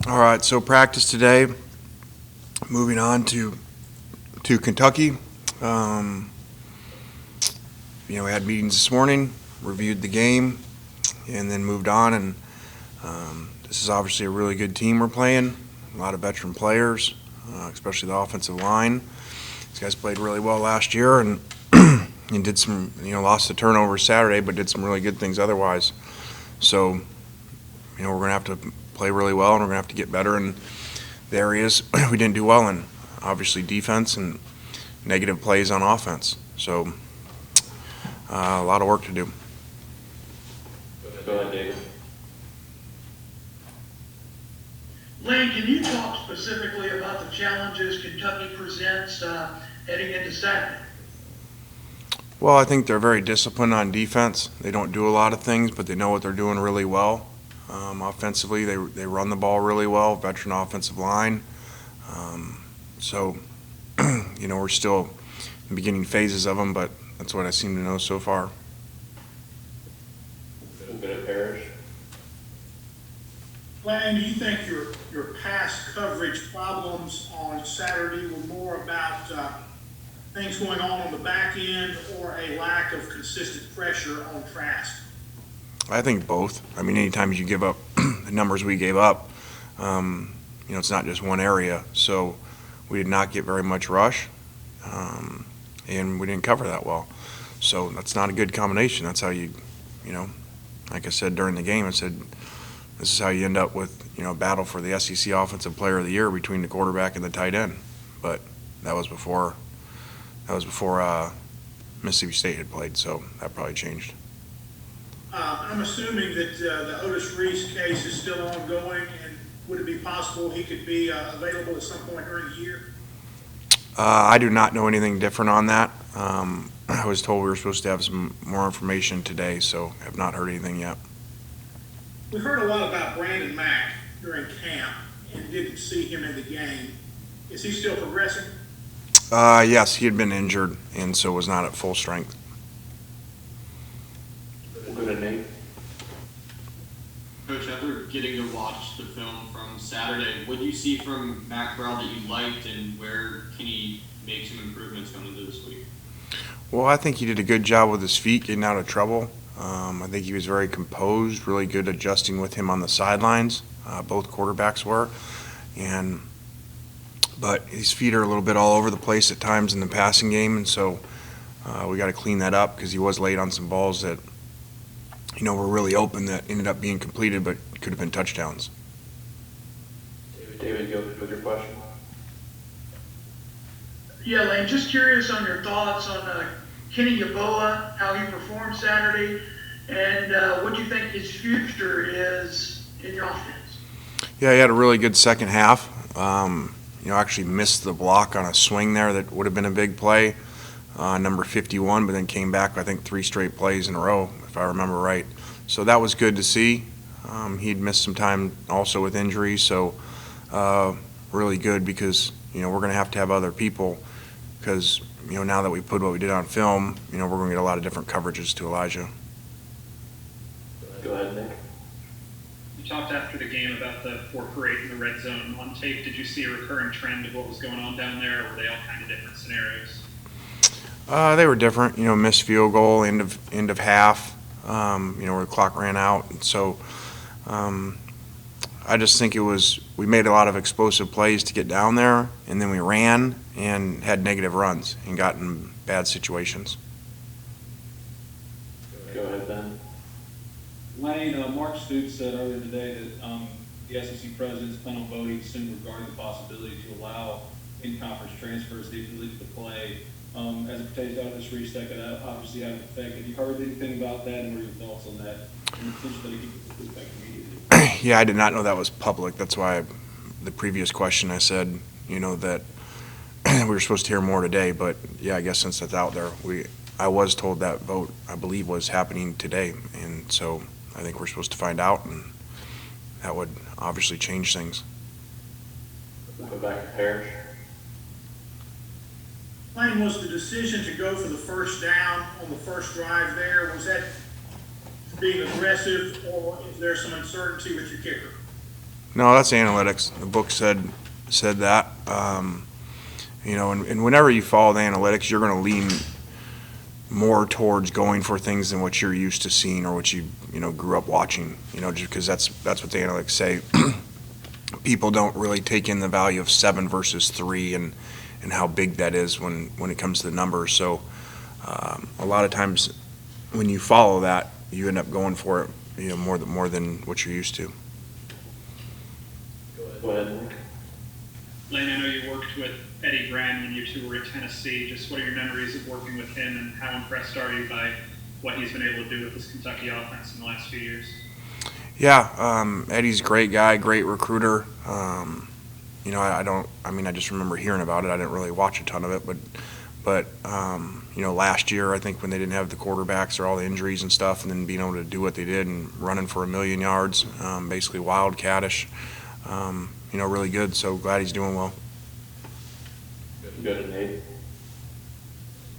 All right, so practice today. Moving on to Kentucky. Um, we had meetings this morning, reviewed the game, and then moved on. And this is obviously a really good team we're playing. A lot of veteran players, especially the offensive line. These guys played really well last year and and did some, lost the turnover Saturday, but did some really good things otherwise. So, we're going to have to play really well, and we're going to have to get better in the areas we didn't do well in. Obviously, defense and negative plays on offense. So, a lot of work to do. Go ahead, David. Lane, can you talk specifically about the challenges Kentucky presents heading into Saturday? Well, I think they're very disciplined on defense. They don't do a lot of things, but they know what they're doing really well. Offensively, they run the ball really well, veteran offensive line. So, we're still in beginning phases of them, but that's what I seem to know so far. Good at Parrish. Lane, do you think your pass coverage problems on Saturday were more about things going on the back end or a lack of consistent pressure on Trask? I think both. I mean, anytime you give up the numbers we gave up, it's not just one area. So we did not get very much rush, and we didn't cover that well. So that's not a good combination. That's how like I said during the game, I said this is how you end up with, a battle for the SEC Offensive Player of the Year between the quarterback and the tight end. But that was before Mississippi State had played, so that probably changed. I'm assuming that the Otis Reese case is still ongoing, and would it be possible he could be available at some point during the year? I do not know anything different on that. I was told we were supposed to have some more information today, so have not heard anything yet. We heard a lot about Brandon Mack during camp and didn't see him in the game. Is he still progressing? Yes, he had been injured and so was not at full strength. Go ahead, Nate. Coach, after getting to watch the film from Saturday, what do you see from Mack that you liked, and where can he make some improvements going into this week? Well, I think he did a good job with his feet getting out of trouble. I think he was very composed, really good adjusting with him on the sidelines. Both quarterbacks were. But his feet are a little bit all over the place at times in the passing game, and so we got to clean that up because he was late on some balls that, were really open that ended up being completed but could have been touchdowns. David, go with your question. Yeah, Lane, just curious on your thoughts on Kenny Yeboah, how he performed Saturday, and what you think his future is in your offense. Yeah, he had a really good second half. Actually missed the block on a swing there that would have been a big play, number 51, but then came back, I think, 3 straight plays in a row, if I remember right. So that was good to see. He'd missed some time also with injury, so really good because, we're going to have other people because, now that we put what we did on film, we're going to get a lot of different coverages to Elijah. Go ahead, Nick. You talked after the game about the 4 for 8 in the red zone. On tape, did you see a recurring trend of what was going on down there, or were they all kind of different scenarios? They were different, missed field goal, end of half, where the clock ran out. And so I just think we made a lot of explosive plays to get down there, and then we ran and had negative runs and got in bad situations. Go ahead, Ben. Lane, Mark Stoops said earlier today that the SEC presidents plan on voting soon regarding the possibility to allow in-conference transfers to lead to play. As it pertains to Otis Reese, that could obviously have an effect. Have you heard anything about that, and what are your thoughts on that? And potentially keep the effect immediately. Yeah, I did not know that was public. That's why the previous question I said, that we were supposed to hear more today. But yeah, I guess since that's out there, I was told that vote, I believe, was happening today, and so I think we're supposed to find out, and that would obviously change things. We'll go back to Parrish. Lane, was the decision to go for the first down on the first drive there, was that being aggressive, or is there some uncertainty with your kicker? No, that's analytics. The book said that. And whenever you follow the analytics, you're going to lean more towards going for things than what you're used to seeing or what you grew up watching. Just because that's what the analytics say. People don't really take in the value of 7 versus 3 and how big that is when it comes to the numbers. So a lot of times when you follow that, you end up going for it, more than what you're used to. Go ahead, Nick. Lane, I know you worked with Eddie Gran when you two were at Tennessee. Just what are your memories of working with him, and how impressed are you by what he's been able to do with this Kentucky offense in the last few years? Yeah, Eddie's a great guy, great recruiter. I just remember hearing about it. I didn't really watch a ton of it, but last year I think when they didn't have the quarterbacks or all the injuries and stuff, and then being able to do what they did and running for 1,000,000 yards, basically wildcatish, really good. So glad he's doing well. Go to Nate.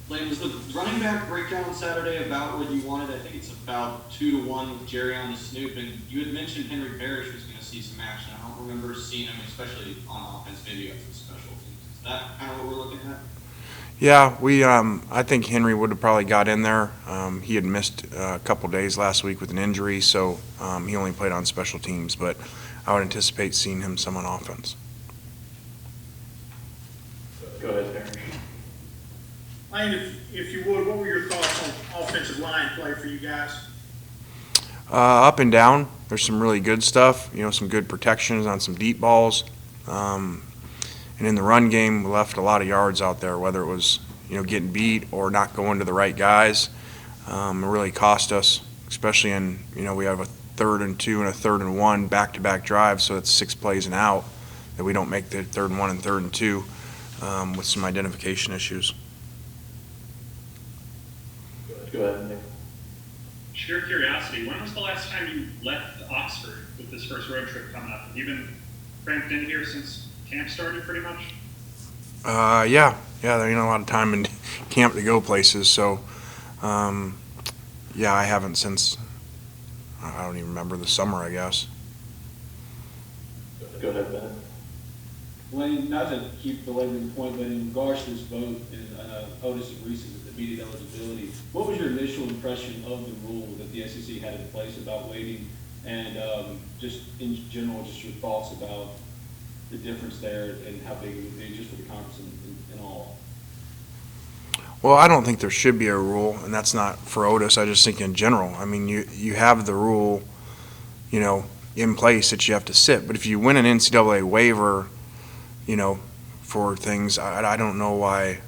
Lane, was the running back breakdown on Saturday about what you wanted? I think it's about 2-1 with Jerry on the snoop, and you had mentioned Henry Parrish was going to see some action. I don't remember seeing him, especially on offense, maybe at some special teams. Is that kind of what we're looking at? Yeah, I think Henry would have probably got in there. He had missed a couple days last week with an injury, so he only played on special teams, but I would anticipate seeing him some on offense. Go ahead, Parrish. Lane, if you would, what were your thoughts on offensive line play for you guys? Up and down. There's some really good stuff, some good protections on some deep balls. And in the run game, we left a lot of yards out there, whether it was, getting beat or not going to the right guys. It really cost us, especially in, we have a 3rd and 2 and a 3rd and 1 back-to-back drives, so it's 6 plays and out that we don't make the 3rd and 1 and 3rd and 2 with some identification issues. Go ahead, Nick. Sheer curiosity, when was the last time you left Oxford with this first road trip coming up? Have you been cramped in here since camp started pretty much? Yeah, there ain't a lot of time in camp to go places, so I haven't since, I don't even remember, the summer, I guess. Go ahead, Ben. Lane, not to keep belaboring the point, but in regards to this vote and Otis and Reese's immediate eligibility, what was your initial impression of the rule that the SEC had in place about waiting, and just in general, just your thoughts about the difference there and how big it would be just for the conference and all? Well, I don't think there should be a rule, and that's not for Otis. I just think in general. I mean, you have the rule, in place that you have to sit. But if you win an NCAA waiver, for things, I don't know why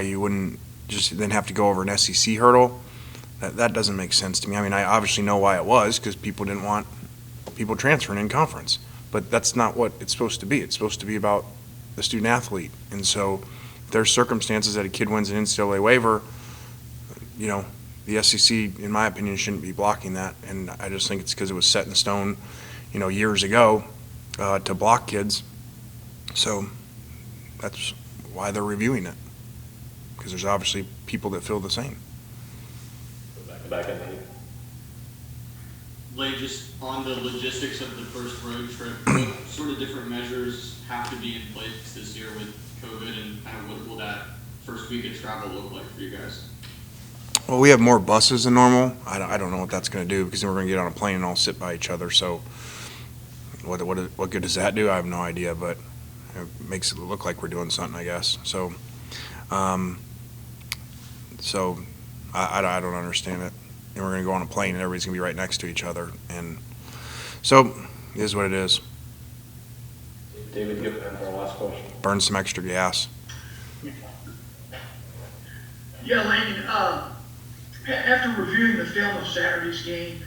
you wouldn't just then have to go over an SEC hurdle. That doesn't make sense to me. I mean, I obviously know why it was, because people didn't want people transferring in conference. But that's not what it's supposed to be. It's supposed to be about the student athlete. And so if there's circumstances that a kid wins an NCAA waiver, the SEC, in my opinion, shouldn't be blocking that. And I just think it's because it was set in stone, years ago to block kids. So that's why they're reviewing it, because there's obviously people that feel the same. Back at Nate. Lane, just on the logistics of the first road trip, what sort of different measures have to be in place this year with COVID, and kind of what will that first week of travel look like for you guys? Well, we have more buses than normal. I don't know what that's going to do, because then we're going to get on a plane and all sit by each other. So what good does that do? I have no idea, but it makes it look like we're doing something, I guess. So I don't understand it. And we're going to go on a plane and everybody's going to be right next to each other. And so it is what it is. David, give our last question. Burn some extra gas. Yeah, Lane, after reviewing the film of Saturday's game,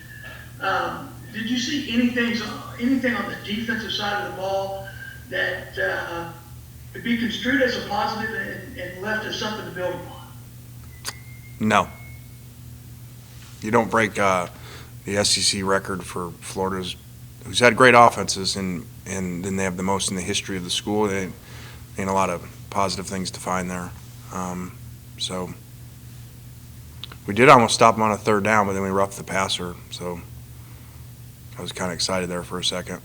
did you see anything on the defensive side of the ball that could be construed as a positive and left as something to build upon? No. You don't break the SEC record for Florida's, who's had great offenses, and then they have the most in the history of the school. There ain't a lot of positive things to find there. So we did almost stop them on a 3rd down, but then we roughed the passer. So I was kind of excited there for a second.